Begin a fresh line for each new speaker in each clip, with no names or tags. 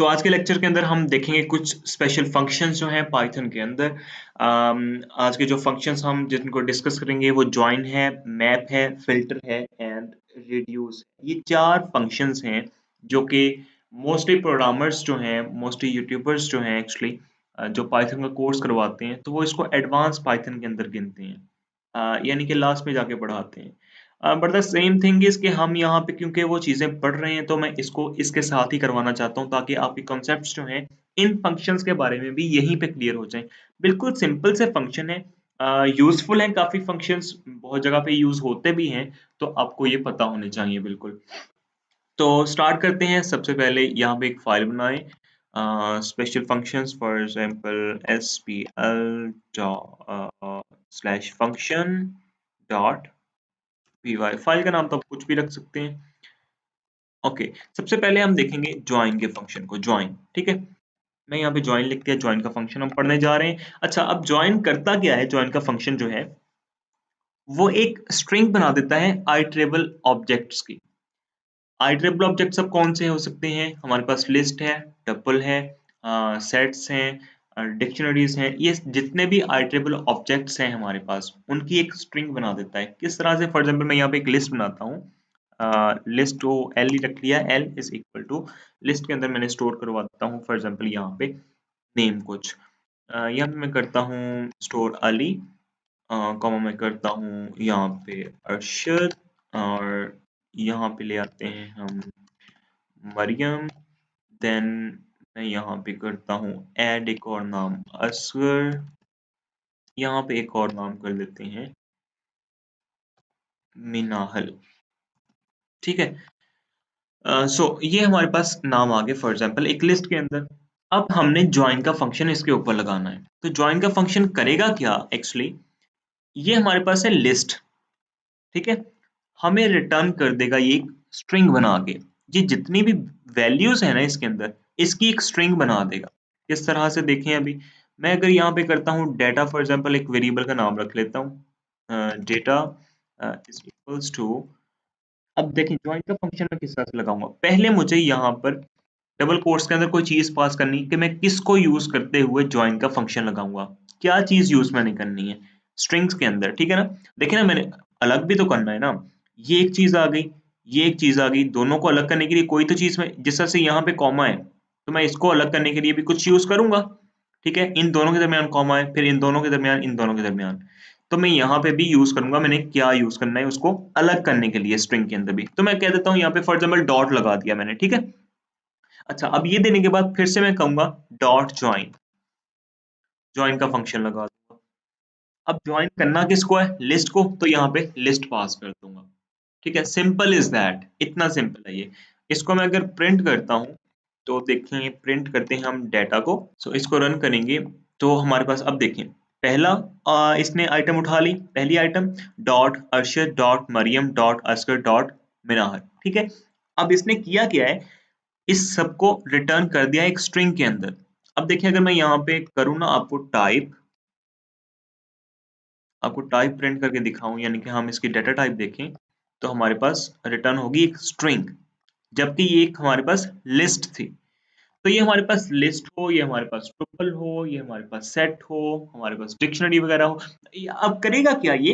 आज के लेक्चर के अंदर हम देखेंगे कुछ स्पेशल फंक्शंस जो हैं पाइथन के अंदर। आज के जो फंक्शंस हम जिनको डिस्कस करेंगे वो जॉइन है, मैप है, फिल्टर है एंड रिड्यूस। ये 4 फंक्शंस हैं जो कि मोस्टली प्रोग्रामर्स जो हैं, मोस्टली यूट्यूबर्स जो हैं एक्चुअली जो पाइथन का कोर्स करवाते हैं तो वो इसको एडवांस पाइथन के अंदर गिनते हैं। यानी कि लास्ट में जाके पढ़ाते हैं। But the same thing is कि हम यहाँ पे क्योंकि वो चीज़ें पढ़ रहे हैं तो मैं इसको इसके साथ ही करवाना चाहता हूँ ताकि आपके कॉन्सेप्ट्स जो हैं इन फंक्शंस के बारे में भी यहीं पे क्लियर हो जाएँ। बिल्कुल सिंपल से फंक्शन है, यूज़फुल हैं काफ़ी फंक्शंस, बहुत जगह पे यूज़ होते भी हैं, तो आपको ये पता होने चाहिए बिल्कुल। तो स्टार्ट करते हैं। सबसे पहले यहाँ पे एक फाइल बनाएँ, special functions for example SPL slash function dot py। File का नाम तो आप कुछ भी रख सकते हैं। ओके, सबसे पहले हम देखेंगे जॉइन के फंक्शन को, जॉइन, ठीक है। मैं यहाँ पे जॉइन लिख दिया, जॉइन का फंक्शन हम पढ़ने जा रहे हैं। अच्छा, अब जॉइन करता क्या है? जॉइन का फंक्शन जो है वो एक स्ट्रिंग बना देता है आइटरेबल ऑब्जेक्ट्स की। आइटरेबल ऑब्जेक्ट्स अब कौन से हो सकते हैं? हमारे पास लिस्ट है, टपल है, सेट्स हैं, डिक्शनरीज हैं। ये जितने भी आइटरेबल ऑब्जेक्ट्स हैं हमारे पास उनकी एक स्ट्रिंग बना देता है। किस तरह से? फॉर एग्जांपल मैं यहाँ पे एक लिस्ट बनाता हूँ, लिस्ट को एल ही रख लिया, L is equal to list के अंदर मैंने स्टोर करवा देता हूँ फॉर एग्जांपल यहाँ पे नेम कुछ, यहाँ पे मैं करता हूँ स्टोर अली, कॉमा मैं करता हूँ यहाँ पे अरशद, और यहाँ पे ले आते हैं हम मरियम। देन मैं यहाँ पे करता हूँ ऐड एक और नाम असगर, यहाँ पे एक और नाम कर देते हैं मिनाहल, ठीक है। सो ये हमारे पास नाम आ गए फॉर एग्जांपल एक लिस्ट के अंदर। अब हमने ज्वाइन का फंक्शन इसके ऊपर लगाना है, तो ज्वाइन का फंक्शन करेगा क्या एक्चुअली? ये हमारे पास है लिस्ट, ठीक है। हमें रिटर्न कर देगा ये एक स्ट्रिंग बना के। ये जितनी भी वैल्यूज है ना इसके अंदर, इसकी एक स्ट्रिंग बना देगा। किस तरह से देखें अभी, मैं अगर यहाँ पे करता हूँ डेटा, फॉर एग्जांपल एक वेरिएबल का नाम रख लेता हूँ डेटा इज इक्वल्स टू। अब देखें ज्वाइन का फंक्शन मैं किस तरह से लगाऊंगा। पहले मुझे यहाँ पर डबल कोट्स के अंदर कोई चीज पास करनी कि मैं किसको यूज करते हुए ज्वाइन का फंक्शन लगाऊंगा। क्या चीज यूज मैंने करनी है स्ट्रिंग्स के अंदर, ठीक है ना। देखिए ना, मैंने अलग भी तो करना है ना। ये एक चीज आ गई, ये एक चीज आ गई, दोनों को अलग करने के लिए कोई तो चीज में, जिस तरह से यहाँ पे कॉमा है तो मैं इसको अलग करने के लिए भी कुछ यूज करूंगा, ठीक है। इन दोनों के दरमियान कॉमा है, फिर इन दोनों के दरमियान, इन दोनों के दरमियान, तो मैं यहाँ पे भी यूज करूंगा। मैंने क्या यूज करना है उसको अलग करने के लिए स्ट्रिंग के अंदर भी, तो मैं कह देता हूँ यहाँ पे फॉर एग्जाम्पल डॉट लगा दिया मैंने, ठीक है। अच्छा, अब ये देने के बाद फिर से मैं कहूंगा डॉट ज्वाइन, ज्वाइन का फंक्शन लगा दूंगा। अब ज्वाइन करना किसको है? लिस्ट को, तो यहाँ पे लिस्ट पास कर दूंगा, ठीक है। सिंपल इज दैट, इतना सिंपल है ये। इसको मैं अगर प्रिंट करता हूँ तो देखें, प्रिंट करते हैं हम डेटा को। इसको रन करेंगे तो हमारे पास अब देखें पहला इसने आइटम उठा ली, पहली item dot Arshad dot Mariyam dot Asghar dot Minahar, ठीक है। अब इसने किया क्या है, इस सबको रिटर्न कर दिया एक स्ट्रिंग के अंदर। अब देखिए अगर मैं यहाँ पे करूँ ना आपको टाइप प्रिंट करके दिखाऊं, यानी कि हम इसकी डेटा टाइप देखें तो हमारे पास रिटर्न होगी एक स्ट्रिंग, जबकि ये एक हमारे पास लिस्ट थी। तो ये हमारे पास लिस्ट हो, ये हमारे पास टुपल हो, ये हमारे पास सेट हो, हमारे पास डिक्शनरी वगैरह हो, अब करेगा क्या ये?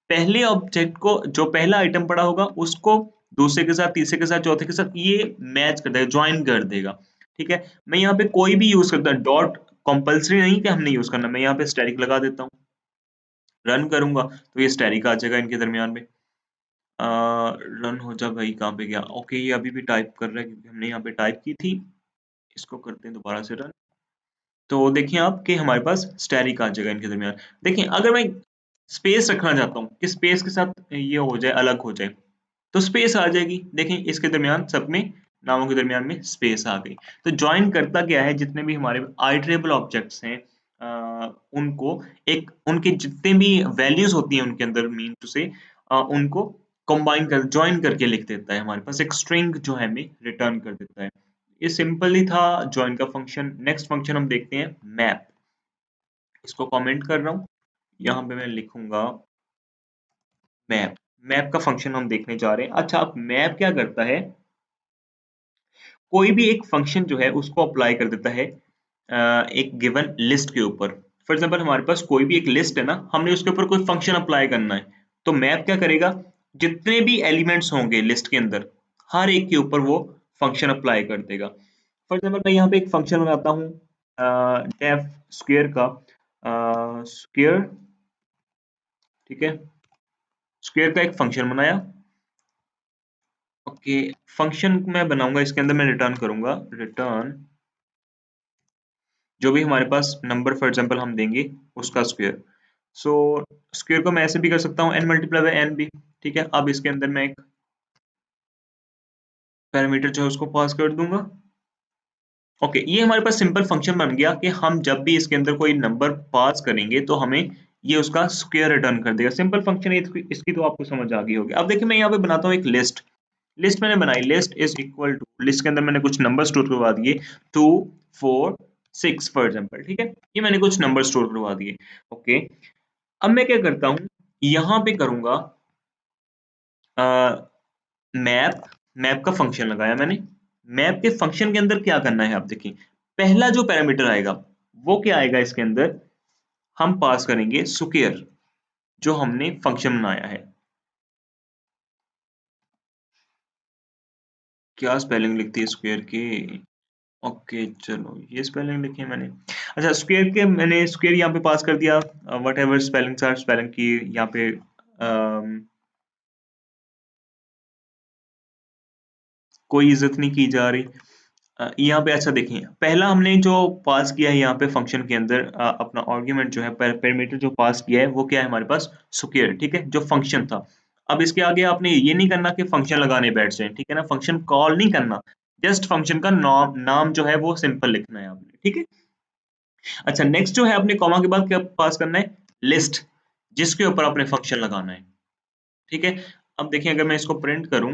पहले ऑब्जेक्ट को, जो पहला आइटम पड़ा होगा उसको दूसरे के साथ, तीसरे के साथ, चौथे के साथ ये मैच कर देगा, ज्वाइन कर देगा, ठीक है। मैं यहाँ पे कोई भी यूज करता हूँ, डॉट कंपल्सरी नहीं कि हमने यूज करना। मैं यहाँ पे स्टैटिक लगा देता हूँ, रन करूंगा तो ये स्टैटिक आ जाएगा इनके दरमियान में। रन हो जा भाई, कहाँ पे गया? ओके, ये अभी भी टाइप कर रहा है क्योंकि हमने यहाँ पे टाइप की थी। इसको करते हैं दोबारा से रन, तो देखिए आप कि हमारे पास स्टैटिक आ जाएगा इनके दरमियान। देखिए अगर मैं स्पेस रखना चाहता हूँ कि स्पेस के साथ ये हो जाए, अलग हो जाए, तो स्पेस आ जाएगी। देखें इसके दरमियान, सब में नामों के दरमियान में स्पेस आ गई। तो ज्वाइन करता क्या है, जितने भी हमारे आइटरेबल ऑब्जेक्ट्स हैं उनको, एक उनके जितने भी वैल्यूज होती हैं उनके अंदर, मीन टू से उनको कंबाइन कर, ज्वाइन करके लिख देता है, हमारे पास एक स्ट्रिंग जो है हमें रिटर्न कर देता है। ये सिंपल ही था ज्वाइन का फंक्शन। नेक्स्ट फंक्शन हम देखते हैं मैप। इसको कमेंट कर रहा हूँ, यहाँ पे मैं लिखूंगा मैप। मैप का फंक्शन हम देखने जा रहे हैं। अच्छा, अब मैप क्या करता है? कोई भी एक फंक्शन जो है उसको अप्लाई कर देता है एक गिवन लिस्ट के ऊपर। फॉर एग्जांपल हमारे पास कोई भी एक लिस्ट है ना, हमने उसके ऊपर कोई फंक्शन अप्लाई करना है, तो मैप क्या करेगा, जितने भी एलिमेंट्स होंगे लिस्ट के अंदर हर एक के ऊपर वो फंक्शन अप्लाई कर देगा। फॉर एग्जांपल मैं यहाँ पे एक फंक्शन बनाता हूँ डेफ स्क्वायर का स्क्वायर, ठीक है, स्क्वायर का एक फंक्शन बनाया। ओके, फंक्शन मैं बनाऊंगा, इसके अंदर मैं रिटर्न करूंगा, रिटर्न जो भी हमारे पास नंबर फॉर एग्जांपल हम देंगे उसका स्क्वायर। सो स्क्वायर को मैं ऐसे भी कर सकता हूँ n मल्टीप्लाई बाय n भी, ठीक है। अब इसके अंदर मैं एक पैरामीटर जो है उसको पास कर दूंगा। ओके, ये हमारे पास सिंपल फंक्शन बन गया कि हम जब भी इसके अंदर कोई नंबर पास करेंगे तो हमें ये उसका स्क्वायर रिटर्न कर देगा। सिंपल फंक्शन है, इसकी तो आपको समझ आ गई होगी। अब देखिए मैं यहाँ पे बनाता हूँ एक लिस्ट, लिस्ट मैंने बनाई, list is equal to, list के अंदर मैंने कुछ नंबर स्टोर करवा दिए 2 4 6 फॉर एग्जांपल, ठीक है। ये मैंने कुछ नंबर स्टोर करवा दिए। ओके, अब मैं क्या करता हूँ, यहाँ पे करूंगा मैप, मैप का फंक्शन लगाया मैंने। मैप के फंक्शन के अंदर क्या करना है आप देखिए, पहला जो पैरामीटर आएगा वो क्या आएगा, इसके अंदर हम पास करेंगे स्क्वायर जो हमने फंक्शन बनाया है। क्या स्पेलिंग लिखती है स्क्वायर की, ओके चलो ये स्पेलिंग लिखी है मैंने। अच्छा, स्क्वायर के मैंने स्क्वायर यहाँ पे पास कर दिया, whatever spellings are spelling की यहाँ पे कोई इज्जत नहीं की जा रही। यहाँ पे अच्छा देखिए, पहला हमने जो पास किया है यहाँ पे फंक्शन के अंदर अपना आर्गुमेंट जो है, पैरामीटर जो पास किया है वो क्या है हमारे पास, स्क्वायर, ठीक है, जो फंक्शन था। अब इसके आगे आपने ये नहीं करना कि फंक्शन लगाने बैठ जाए, ठीक है ना, फंक्शन कॉल नहीं करना, जस्ट फंक्शन का नाम नाम जो है वो सिंपल लिखना है आपने, ठीक है। अच्छा, नेक्स्ट जो है अपने कॉमा के बाद क्या पास करना है, लिस्ट, जिसके ऊपर आपने फंक्शन लगाना है, ठीक है। अब देखिए अगर मैं इसको प्रिंट करूं,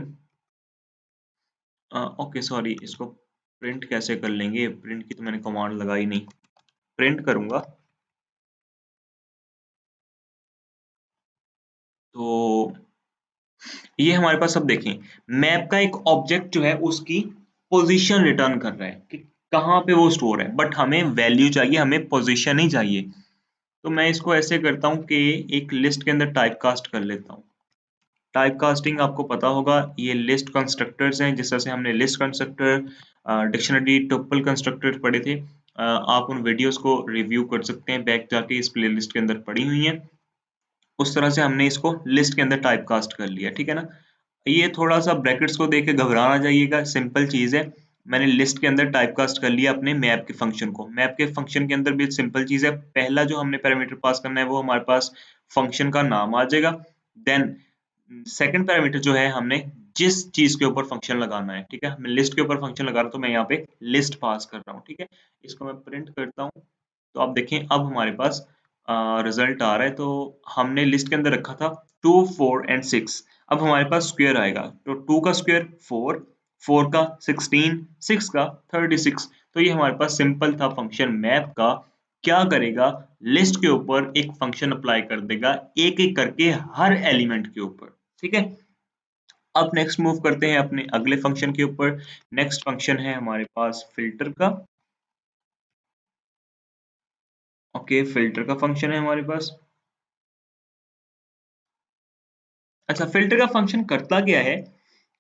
ओके सॉरी, इसको प्रिंट कैसे कर लेंगे, प्रिंट की तो मैंने कमांड लगाई नहीं, प्रिंट करूंगा तो ये हमारे पास, अब देखें मैप का एक ऑब्जेक्ट जो है उसकी पोजीशन रिटर्न कर रहा है कि कहाँ पे वो स्टोर है, बट हमें वैल्यू चाहिए, हमें पोजीशन ही चाहिए। तो मैं इसको ऐसे करता हूँ कि एक लिस्ट के अंदर टाइप कास्ट कर लेता हूँ। टाइप कास्टिंग आपको पता होगा, ये लिस्ट कंस्ट्रक्टर्स हैं, जिस तरह से हमने list constructor, dictionary, tuple constructor पढ़े थे। आप उन वीडियोस को रिव्यू कर सकते हैं, बैक जाके इस प्लेलिस्ट के अंदर पड़ी हुई हैं। उस तरह से हमने इसको लिस्ट के अंदर टाइप कास्ट कर लिया, ठीक है ना। ये थोड़ा सा ब्रैकेट्स को देख के घबराना जाइएगा, सिंपल चीज है। मैंने लिस्ट के अंदर टाइप कास्ट कर लिया अपने मैप के फंक्शन को। मैप के फंक्शन के अंदर भी सिंपल चीज है, पहला जो हमने पैरामीटर पास करना है वो हमारे पास फंक्शन का नाम आ जाएगा। देन सेकंड पैरामीटर जो है, हमने जिस चीज के ऊपर फंक्शन लगाना है, ठीक है, मैं लिस्ट के ऊपर फंक्शन लगा रहा हूं तो मैं यहाँ पे लिस्ट पास कर रहा हूँ, ठीक है। इसको मैं प्रिंट करता हूँ तो आप देखें अब हमारे पास रिजल्ट आ रहा है। तो हमने लिस्ट के अंदर रखा था 2 4 एंड 6, अब हमारे पास स्क्वायर आएगा, तो 2 का स्क्वायर 4, 4 का 16, 6 का 36। तो ये हमारे पास सिंपल था फंक्शन मैप का, क्या करेगा, लिस्ट के ऊपर एक फंक्शन अप्लाई कर देगा एक एक करके हर एलिमेंट के ऊपर, ठीक है। अब नेक्स्ट मूव करते हैं अपने अगले फंक्शन के ऊपर। नेक्स्ट फंक्शन है हमारे पास फिल्टर का। ओके, फिल्टर का फंक्शन है हमारे पास। अच्छा, फिल्टर का फंक्शन करता क्या है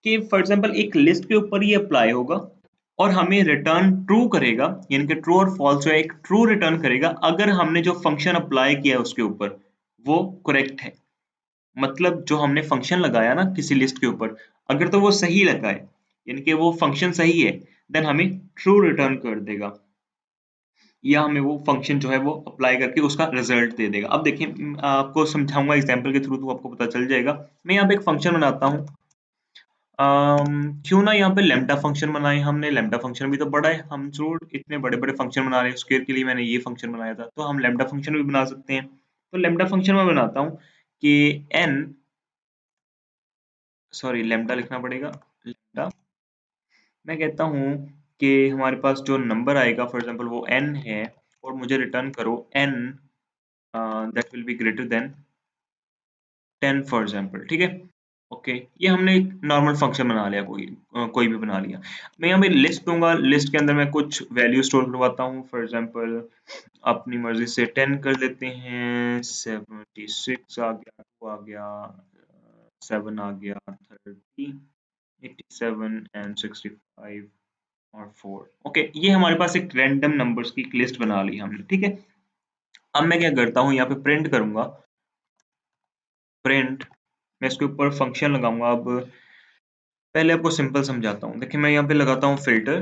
कि फॉर एग्जांपल एक लिस्ट के ऊपर ये अप्लाई होगा और हमें रिटर्न ट्रू करेगा, यानी कि ट्रू और फॉल्स जो है एक ट्रू रिटर्न करेगा अगर हमने जो फंक्शन अप्लाई किया है उसके ऊपर वो करेक्ट है। मतलब जो हमने फंक्शन लगाया ना किसी लिस्ट के ऊपर, अगर तो वो सही लगा है, यानी कि वो फंक्शन सही है, देन हमें ट्रू रिटर्न कर देगा, या हमें वो फंक्शन जो है वो अप्लाई करके उसका रिजल्ट दे देगा। अब देखिए आपको समझाऊंगा एग्जांपल के थ्रू तो आपको पता चल जाएगा। मैं यहाँ पे एक फंक्शन बनाता हूँ, क्यों ना यहाँ पे लैम्डा फंक्शन बनाए हमने, लैम्डा फंक्शन भी तो बड़ा है, हम जरूर इतने बड़े बड़े फंक्शन बना रहे हैं, स्क्वायर के लिए मैंने ये फंक्शन बनाया था तो हम लैम्डा फंक्शन भी बना सकते हैं। तो लैम्डा फंक्शन में बनाता हूँ कि एन, सॉरी लैम्डा लिखना पड़ेगा, लैम्डा, मैं कहता हूँ कि हमारे पास जो नंबर आएगा फॉर एग्जांपल वो n है और मुझे रिटर्न करो n that will be greater than 10 for example, ठीक है। ओके, ये हमने एक नॉर्मल फंक्शन बना लिया, कोई भी बना लिया। मैं यहाँ पे लिस्ट दूंगा, लिस्ट के अंदर मैं कुछ वैल्यू स्टोर करवाता हूँ। फॉर एग्जांपल अपनी मर्जी से 10 कर लेते हैं, 76 आ गया, 2 आ गया, 7 आ गया, 30, 87 एंड 65 और 4। ओके, ये हमारे पास एक रैंडम नंबर्स की एक लिस्ट बना ली हमने, ठीक है। अब मैं क्या करता हूँ, यहाँ पे प्रिंट करूंगा, प्रिंट, मैं इसके ऊपर फंक्शन लगाऊंगा। अब पहले आपको सिंपल समझाता हूँ। देखिए मैं यहाँ पे लगाता हूँ फिल्टर,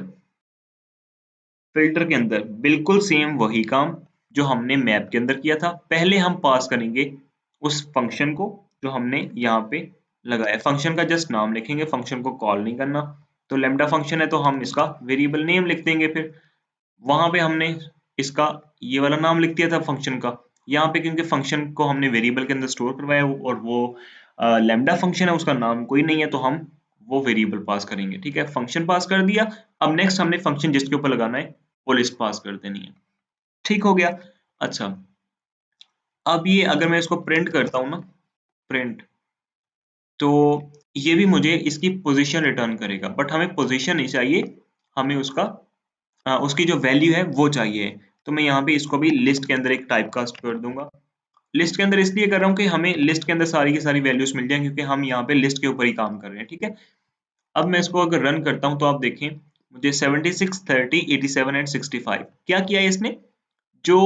फिल्टर के अंदर बिल्कुल सेम वही काम जो हमने मैप के अंदर किया था। पहले हम पास करेंगे उस फंक्शन को जो हमने यहाँ पे लगाया। फंक्शन का जस्ट नाम लिखेंगे, फंक्शन को कॉल नहीं करना। तो लैम्डा फंक्शन है तो हम इसका वेरिएबल नेम लिख देंगे। फिर वहां पे हमने इसका ये वाला नाम लिख दिया था फंक्शन का। यहाँ पे क्योंकि फंक्शन को हमने वेरिएबल के अंदर स्टोर करवाया और वो लैम्डा फंक्शन है, उसका नाम कोई नहीं है, तो हम वो वेरिएबल पास करेंगे। ठीक है, फंक्शन पास कर दिया। अब नेक्स्ट हमने फंक्शन जिसके ऊपर लगाना है वो लिस्ट पास कर देनी है। ठीक हो गया। अच्छा, अब ये अगर मैं इसको प्रिंट करता हूँ ना, प्रिंट, तो ये भी मुझे इसकी पोजीशन रिटर्न करेगा, बट हमें पोजीशन नहीं चाहिए, हमें उसकी जो वैल्यू है वो चाहिए। तो मैं यहाँ पे इसको भी लिस्ट के अंदर एक टाइप कास्ट कर दूंगा। लिस्ट के अंदर इसलिए कर रहा हूँ कि हमें लिस्ट के अंदर सारी की सारी वैल्यूज मिल जाए, क्योंकि हम यहाँ पे लिस्ट के ऊपर ही काम कर रहे हैं। ठीक है, अब मैं इसको अगर रन करता हूँ तो आप देखें मुझे 76, 30, 87 एंड 65 क्या किया है इसने। जो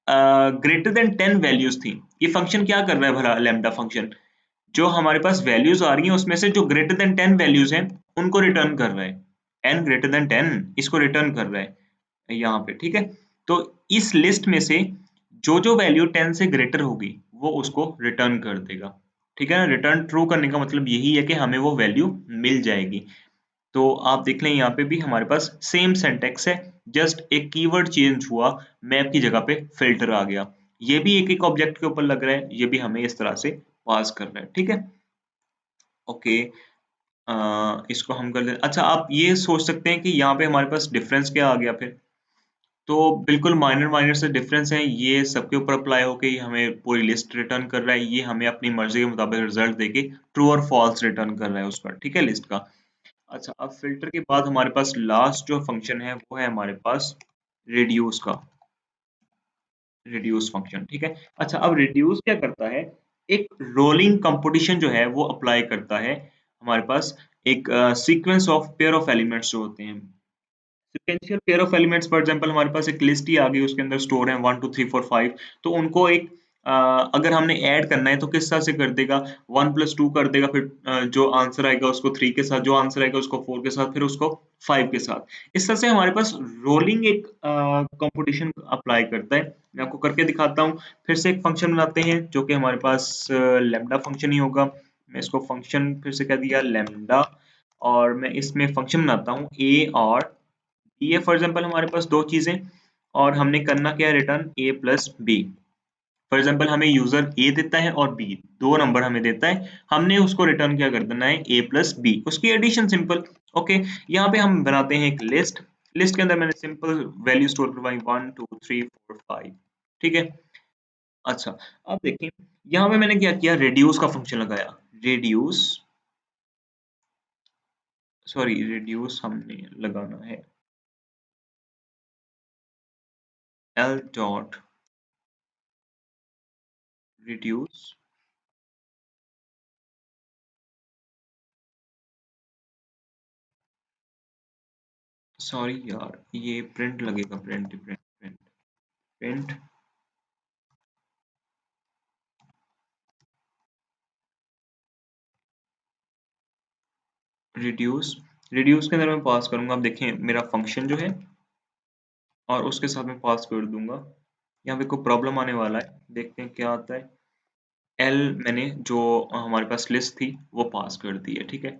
ग्रेटर देन 10 वैल्यूज थी, ये फंक्शन क्या कर रहा है भला, लैम्डा फंक्शन जो हमारे पास वैल्यूज आ रही हैं उसमें से जो ग्रेटर देन 10 वैल्यूज हैं उनको रिटर्न कर रहा है। n ग्रेटर देन 10 इसको रिटर्न कर रहा है यहाँ पे। ठीक है, तो इस लिस्ट में से जो जो वैल्यू 10 से ग्रेटर होगी वो उसको रिटर्न कर देगा। ठीक है ना, रिटर्न ट्रू करने का मतलब यही है कि हमें वो वैल्यू मिल जाएगी। तो आप देख लें यहाँ पे भी हमारे पास सेम सिंटैक्स है, जस्ट एक कीवर्ड चेंज हुआ, मैप की जगह पे फिल्टर आ गया। ये भी एक एक ऑब्जेक्ट के ऊपर लग रहा है, ये भी हमें इस तरह से पास कर रहा है। ठीक है, ओके, इसको हम कर लेते। अच्छा, आप ये सोच सकते हैं कि यहाँ पे हमारे पास डिफरेंस क्या आ गया फिर। तो बिल्कुल माइनर माइनर से डिफरेंस है, ये सबके ऊपर अप्लाई होके ये हमें पूरी लिस्ट रिटर्न कर रहा है। ये हमें अपनी मर्जी के मुताबिक रिजल्ट देके ट्रू और फॉल्स रिटर्न कर रहा है उसका। ठीक है, लिस्ट का। अच्छा, अब फिल्टर के बाद हमारे पास लास्ट जो फंक्शन है वो है हमारे पास रिड्यूस का, रिड्यूस फंक्शन। ठीक है, अच्छा, अब रिड्यूस क्या करता है, एक रोलिंग कंपोजिशन जो है वो अप्लाई करता है। हमारे पास एक sequence of pair of elements जो होते हैं, sequential pair of elements. For example हमारे पास एक लिस्ट ही आ गई, उसके अंदर स्टोर है 1 2 3 4 5, तो उनको एक अगर हमने ऐड करना है तो किस तरह से कर देगा, 1 प्लस 2 कर देगा, फिर जो आंसर आएगा उसको 3 के साथ, जो आंसर आएगा उसको 4 के साथ, फिर उसको 5 के साथ। इस तरह से हमारे पास रोलिंग एक कंपटीशन अप्लाई करता है। मैं आपको करके दिखाता हूँ। फिर से एक फंक्शन बनाते हैं जो कि हमारे पास लैम्डा फंक्शन ही होगा। मैं इसको फंक्शन फिर से कह दिया लैम्डा, और मैं इसमें फंक्शन बनाता हूँ ए और ये। फॉर एग्जांपल हमारे पास दो चीजें और हमने करना क्या है, return A plus B. For example हमें यूजर ए देता है और बी, दो नंबर हमें देता है, हमने उसको रिटर्न क्या कर देना है, ए प्लस बी, उसकी एडिशन सिंपल। ओके, यहाँ पे हम बनाते हैं एक लिस्ट, लिस्ट के अंदर मैंने सिंपल वैल्यू स्टोर करवाई 1 2 3 4 5। ठीक है, अच्छा, अब देखिए यहाँ पे मैंने क्या किया, रिड्यूस का फंक्शन लगाया। रिड्यूस, सॉरी, रिड्यूस हमने लगाना है एल डॉट रिड्यूस। सॉरी यार, ये प्रिंट लगेगा, print print print print reduce. Reduce के अंदर मैं पास करूंगा, अब देखें मेरा फंक्शन जो है और उसके साथ मैं पास कर दूंगा। यहाँ पे कोई प्रॉब्लम आने वाला है, देखते हैं क्या आता है। एल मैंने जो हमारे पास लिस्ट थी वो पास कर दी है। ठीक है,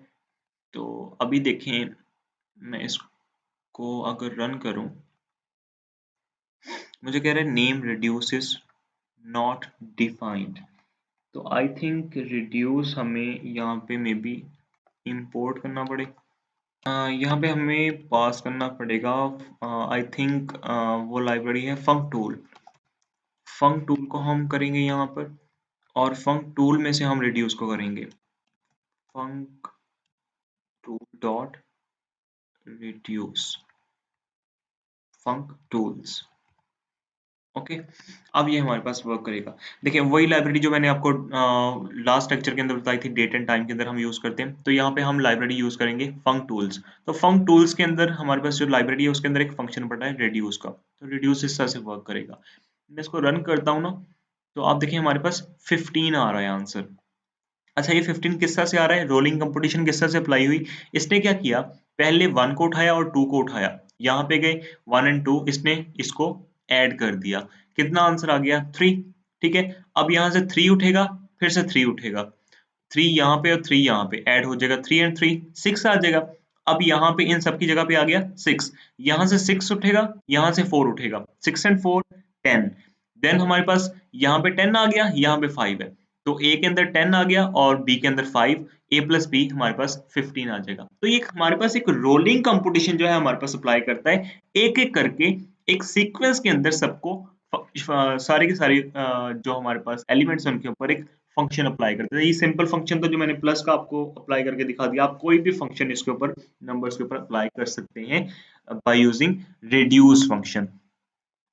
तो अभी देखें मैं इसको अगर रन करूं, मुझे कह रहा है name reduce is not defined. तो आई थिंक रिड्यूस हमें यहाँ पे मे बी इंपोर्ट करना पड़े। यहाँ पे हमें पास करना पड़ेगा, आई थिंक वो लाइब्रेरी है फंक टूल। फंक टूल को हम करेंगे यहाँ पर, और फंक टूल में से हम रिड्यूस को करेंगे। func tool dot reduce func tools। Okay, अब ये हमारे पास वर्क करेगा। देखिए वही लाइब्रेरी जो मैंने आपको लास्ट लेक्चर के अंदर बताई थी, डेट एंड टाइम के अंदर हम यूज करते हैं, तो यहाँ पे हम लाइब्रेरी यूज करेंगे फंक टूल्स। तो फंक टूल्स के अंदर हमारे पास जो लाइब्रेरी है उसके अंदर एक फंक्शन पड़ा है रिड्यूस का, तो रिड्यूस इस तरह से वर्क करेगा। मैं इसको रन करता हूँ ना, तो आप देखिए हमारे पास 15 आ रहा है आंसर। अच्छा, ये 15 किस तरह से आ रहा है, रोलिंग कंपटीशन किस तरह से अप्लाई हुई। इसने क्या किया, पहले 1 को उठाया और 2 को उठाया, यहाँ पे गए 1 एंड 2, इसने इसको ऐड कर दिया, कितना आंसर आ गया 3। ठीक है, अब यहाँ से 3 उठेगा, फिर से 3 उठेगा, 3 यहाँ पे और 3 यहाँ पे ऐड हो जाएगा, 3 एंड 3 6 आ जाएगा। अब यहाँ पे इन सब की जगह पे आ गया 6, यहाँ से 6 उठेगा, यहाँ से 4 उठेगा, 6 एंड 4 10। देन हमारे पास यहाँ पे 10 आ गया, यहाँ पे 5 है, तो A के अंदर 10 आ गया और B के अंदर 5, A प्लस बी हमारे पास 15 आ जाएगा। तो ये हमारे पास एक रोलिंग कंपटीशन जो है हमारे पास अप्लाई करता है, एक एक करके एक सीक्वेंस के अंदर सबको सारे के सारे जो हमारे पास एलिमेंट्स हैं उनके ऊपर एक फंक्शन अप्लाई करते हैं। ये सिंपल फंक्शन तो जो मैंने प्लस का आपको अप्लाई करके दिखा दिया, आप कोई भी फंक्शन इसके ऊपर नंबर्स के ऊपर अप्लाई कर सकते हैं बाय यूजिंग रिड्यूस फंक्शन।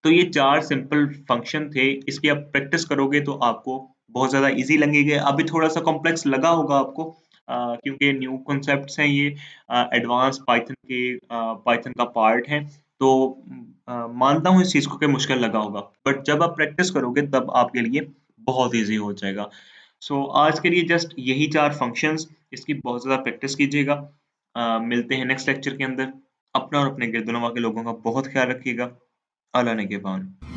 तो ये 4 सिंपल फंक्शन थे, इसकी आप प्रैक्टिस करोगे तो आपको बहुत ज़्यादा ईज़ी लगेगा। अभी थोड़ा-सा कॉम्प्लेक्स लगा होगा आपको क्योंकि न्यू कॉन्सेप्ट्स हैं ये, एडवांस पाइथन के पाइथन का पार्ट है, तो मानता हूँ इस चीज़ को कि मुश्किल लगा होगा, बट जब आप प्रैक्टिस करोगे तब आपके लिए बहुत ईज़ी हो जाएगा। सो आज के लिए जस्ट यही 4 फंक्शंस, इसकी बहुत ज़्यादा प्रैक्टिस कीजिएगा। मिलते हैं नेक्स्ट लेक्चर के अंदर। अपना और अपने गिरद नवां के लोगों का बहुत ख्याल रखिएगा। अल्लाह निगहबान।